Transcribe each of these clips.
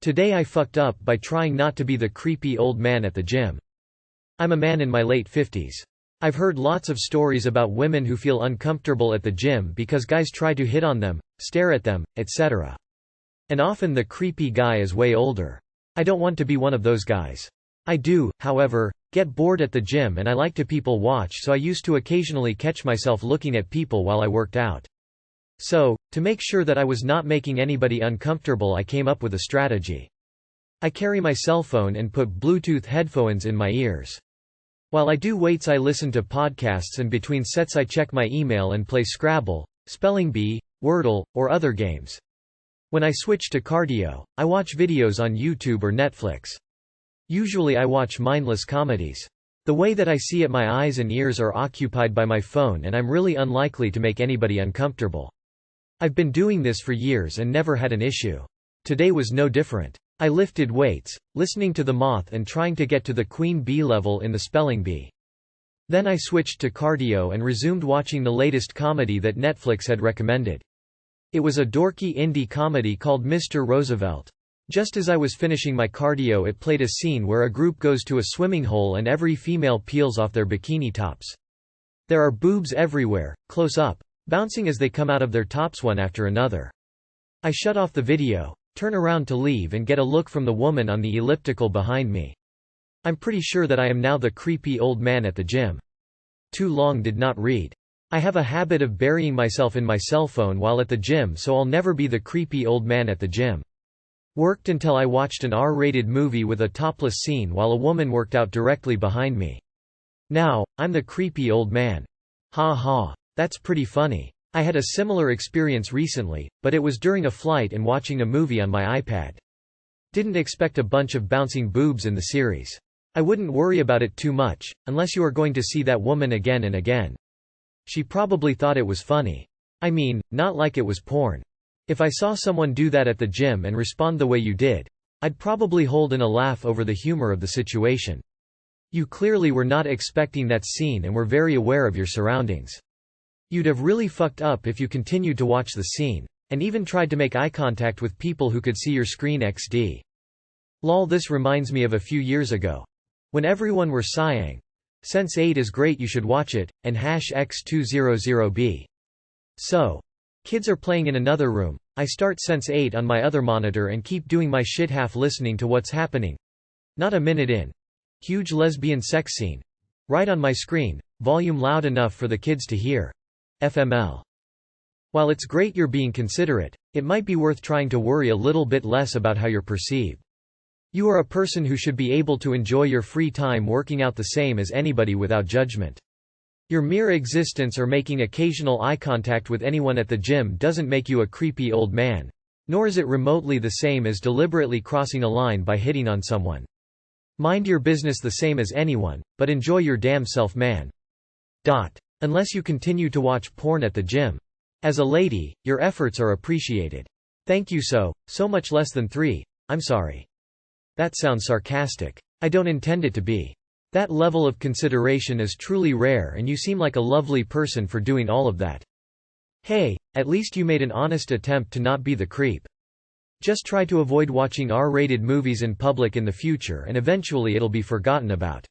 Today I fucked up by trying not to be the creepy old man at the gym. I'm a man in my late 50s. I've heard lots of stories about women who feel uncomfortable at the gym because guys try to hit on them, stare at them, etc. And often the creepy guy is way older. I don't want to be one of those guys. I do, however, get bored at the gym and I like to people watch, so I used to occasionally catch myself looking at people while I worked out. So, to make sure that I was not making anybody uncomfortable, I came up with a strategy. I carry my cell phone and put Bluetooth headphones in my ears. While I do weights, I listen to podcasts, and between sets I check my email and play Scrabble, Spelling Bee, Wordle, or other games. When I switch to cardio, I watch videos on YouTube or Netflix. Usually I watch mindless comedies. The way that I see it, my eyes and ears are occupied by my phone and I'm really unlikely to make anybody uncomfortable. I've been doing this for years and never had an issue. Today was no different. I lifted weights, listening to The Moth and trying to get to the Queen Bee level in the Spelling Bee. Then I switched to cardio and resumed watching the latest comedy that Netflix had recommended. It was a dorky indie comedy called Mr. Roosevelt. Just as I was finishing my cardio, it played a scene where a group goes to a swimming hole and every female peels off their bikini tops. There are boobs everywhere, close up, bouncing as they come out of their tops one after another. I shut off the video, turn around to leave and get a look from the woman on the elliptical behind me. I'm pretty sure that I am now the creepy old man at the gym. Too long did not read. I have a habit of burying myself in my cell phone while at the gym, so I'll never be the creepy old man at the gym. Worked until I watched an R-rated movie with a topless scene while a woman worked out directly behind me. Now, I'm the creepy old man. Ha ha. That's pretty funny. I had a similar experience recently, but it was during a flight and watching a movie on my iPad. Didn't expect a bunch of bouncing boobs in the series. I wouldn't worry about it too much, unless you are going to see that woman again and again. She probably thought it was funny. I mean, not like it was porn. If I saw someone do that at the gym and respond the way you did, I'd probably hold in a laugh over the humor of the situation. You clearly were not expecting that scene and were very aware of your surroundings. You'd have really fucked up if you continued to watch the scene, and even tried to make eye contact with people who could see your screen XD. Lol, this reminds me of a few years ago. When everyone were sighing, Sense8 is great, you should watch it, and #X200B. So, kids are playing in another room, I start Sense8 on my other monitor and keep doing my shit, half listening to what's happening. Not a minute in. Huge lesbian sex scene. Right on my screen, volume loud enough for the kids to hear. FML. While it's great you're being considerate, it might be worth trying to worry a little bit less about how you're perceived. You are a person who should be able to enjoy your free time working out the same as anybody without judgment. Your mere existence or making occasional eye contact with anyone at the gym doesn't make you a creepy old man. Nor is it remotely the same as deliberately crossing a line by hitting on someone. Mind your business the same as anyone, but enjoy your damn self, man. Unless you continue to watch porn at the gym. As a lady, your efforts are appreciated. Thank you so much. Less than 3. I'm sorry. That sounds sarcastic. I don't intend it to be. That level of consideration is truly rare and you seem like a lovely person for doing all of that. Hey, at least you made an honest attempt to not be the creep. Just try to avoid watching R-rated movies in public in the future and eventually it'll be forgotten about.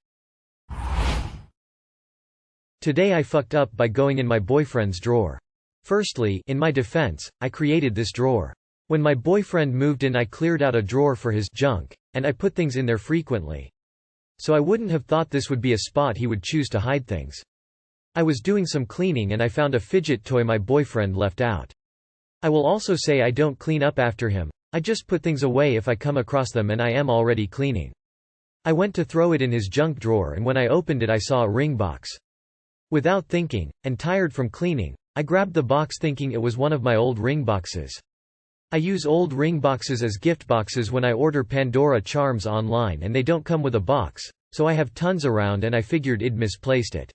Today I fucked up by going in my boyfriend's drawer. Firstly, in my defense, I created this drawer. When my boyfriend moved in, I cleared out a drawer for his junk, and I put things in there frequently. So I wouldn't have thought this would be a spot he would choose to hide things. I was doing some cleaning and I found a fidget toy my boyfriend left out. I will also say I don't clean up after him, I just put things away if I come across them and I am already cleaning. I went to throw it in his junk drawer and when I opened it I saw a ring box. Without thinking, and tired from cleaning, I grabbed the box thinking it was one of my old ring boxes. I use old ring boxes as gift boxes when I order Pandora charms online and they don't come with a box, so I have tons around and I figured I'd misplaced it.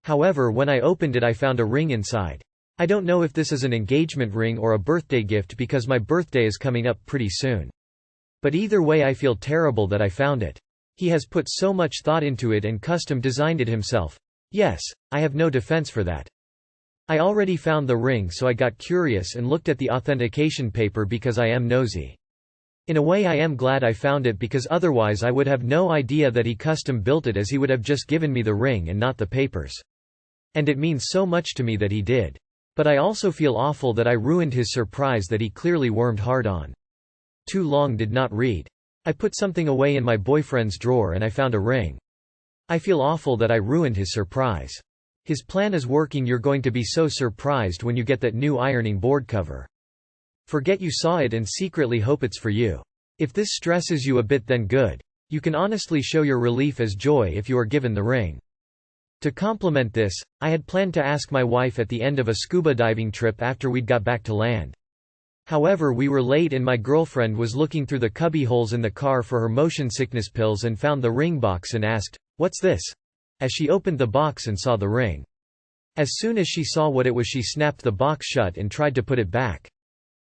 However, when I opened it I found a ring inside. I don't know if this is an engagement ring or a birthday gift because my birthday is coming up pretty soon. But either way I feel terrible that I found it. He has put so much thought into it and custom designed it himself. Yes, I have no defense for that. I already found the ring so I got curious and looked at the authentication paper because I am nosy. In a way I am glad I found it because otherwise I would have no idea that he custom built it, as he would have just given me the ring and not the papers. And it means so much to me that he did. But I also feel awful that I ruined his surprise that he clearly wormed hard on. Too long did not read. I put something away in my boyfriend's drawer and I found a ring. I feel awful that I ruined his surprise. His plan is working. You're going to be so surprised when you get that new ironing board cover. Forget you saw it and secretly hope it's for you. If this stresses you a bit, then good. You can honestly show your relief as joy if you are given the ring. To complement this, I had planned to ask my wife at the end of a scuba diving trip after we'd got back to land. However, we were late and my girlfriend was looking through the cubby holes in the car for her motion sickness pills and found the ring box and asked, "What's this?" as she opened the box and saw the ring. As soon as she saw what it was, she snapped the box shut and tried to put it back.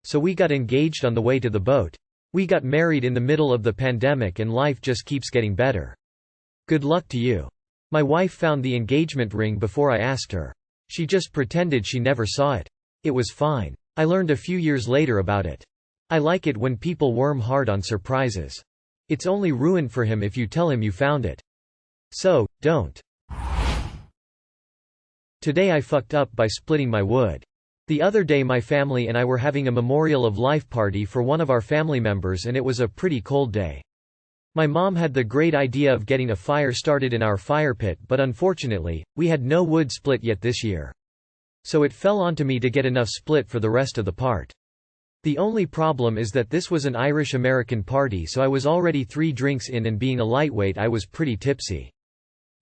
So we got engaged on the way to the boat. We got married in the middle of the pandemic and life just keeps getting better. Good luck to you. My wife found the engagement ring before I asked her. She just pretended she never saw it. It was fine. I learned a few years later about it. I like it when people worm hard on surprises. It's only ruined for him if you tell him you found it. So, don't. Today I fucked up by splitting my wood. The other day my family and I were having a memorial of life party for one of our family members and it was a pretty cold day. My mom had the great idea of getting a fire started in our fire pit, but unfortunately, we had no wood split yet this year. So it fell onto me to get enough split for the rest of the part. The only problem is that this was an Irish-American party, so I was already 3 drinks in and being a lightweight I was pretty tipsy.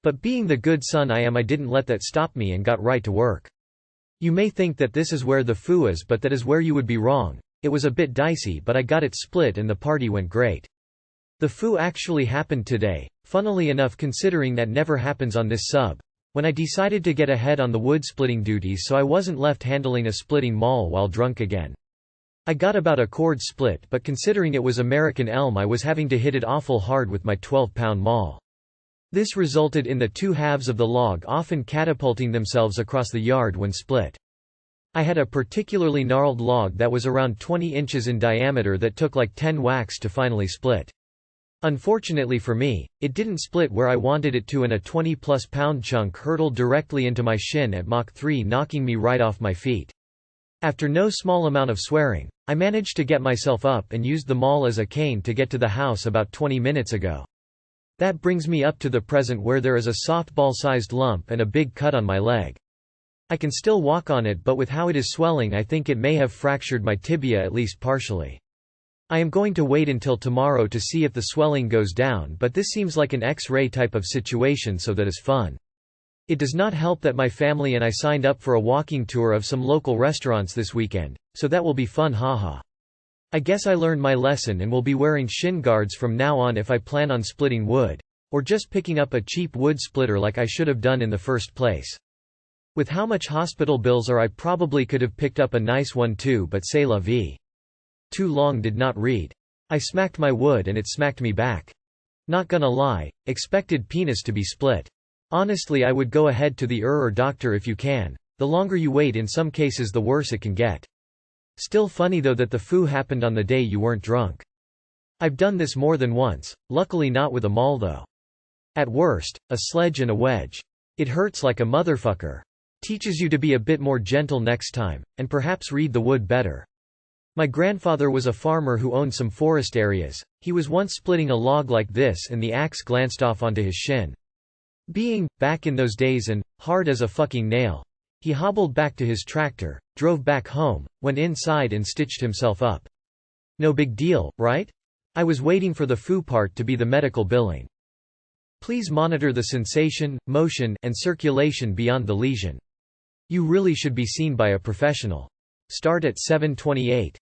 But being the good son I am, I didn't let that stop me and got right to work. You may think that this is where the foo is, but that is where you would be wrong. It was a bit dicey, but I got it split and the party went great. The foo actually happened today, funnily enough considering that never happens on this sub, when I decided to get ahead on the wood splitting duties so I wasn't left handling a splitting maul while drunk again. I got about a cord split, but considering it was American elm I was having to hit it awful hard with my 12-pound maul. This resulted in the 2 halves of the log often catapulting themselves across the yard when split. I had a particularly gnarled log that was around 20 inches in diameter that took like 10 whacks to finally split. Unfortunately for me, it didn't split where I wanted it to and a 20-plus pound chunk hurtled directly into my shin at Mach 3, knocking me right off my feet. After no small amount of swearing, I managed to get myself up and used the maul as a cane to get to the house about 20 minutes ago. That brings me up to the present where there is a softball-sized lump and a big cut on my leg. I can still walk on it, but with how it is swelling I think it may have fractured my tibia at least partially. I am going to wait until tomorrow to see if the swelling goes down, but this seems like an X-ray type of situation, so that is fun. It does not help that my family and I signed up for a walking tour of some local restaurants this weekend, so that will be fun, haha. I guess I learned my lesson and will be wearing shin guards from now on if I plan on splitting wood, or just picking up a cheap wood splitter like I should have done in the first place. With how much hospital bills are, I probably could have picked up a nice one too, but c'est la vie. Too long did not read. I smacked my wood and it smacked me back. Not gonna lie, expected penis to be split. Honestly, I would go ahead to the or doctor if you can. The longer you wait in some cases the worse it can get. Still funny though that the foo happened on the day you weren't drunk. I've done this more than once, luckily not with a maul though. At worst, a sledge and a wedge. It hurts like a motherfucker. Teaches you to be a bit more gentle next time, and perhaps read the wood better. My grandfather was a farmer who owned some forest areas. He was once splitting a log like this and the axe glanced off onto his shin. Being, back in those days and, hard as a fucking nail, he hobbled back to his tractor, drove back home, went inside and stitched himself up. No big deal, right? I was waiting for the foo part to be the medical billing. Please monitor the sensation, motion, and circulation beyond the lesion. You really should be seen by a professional. Start at 7:28.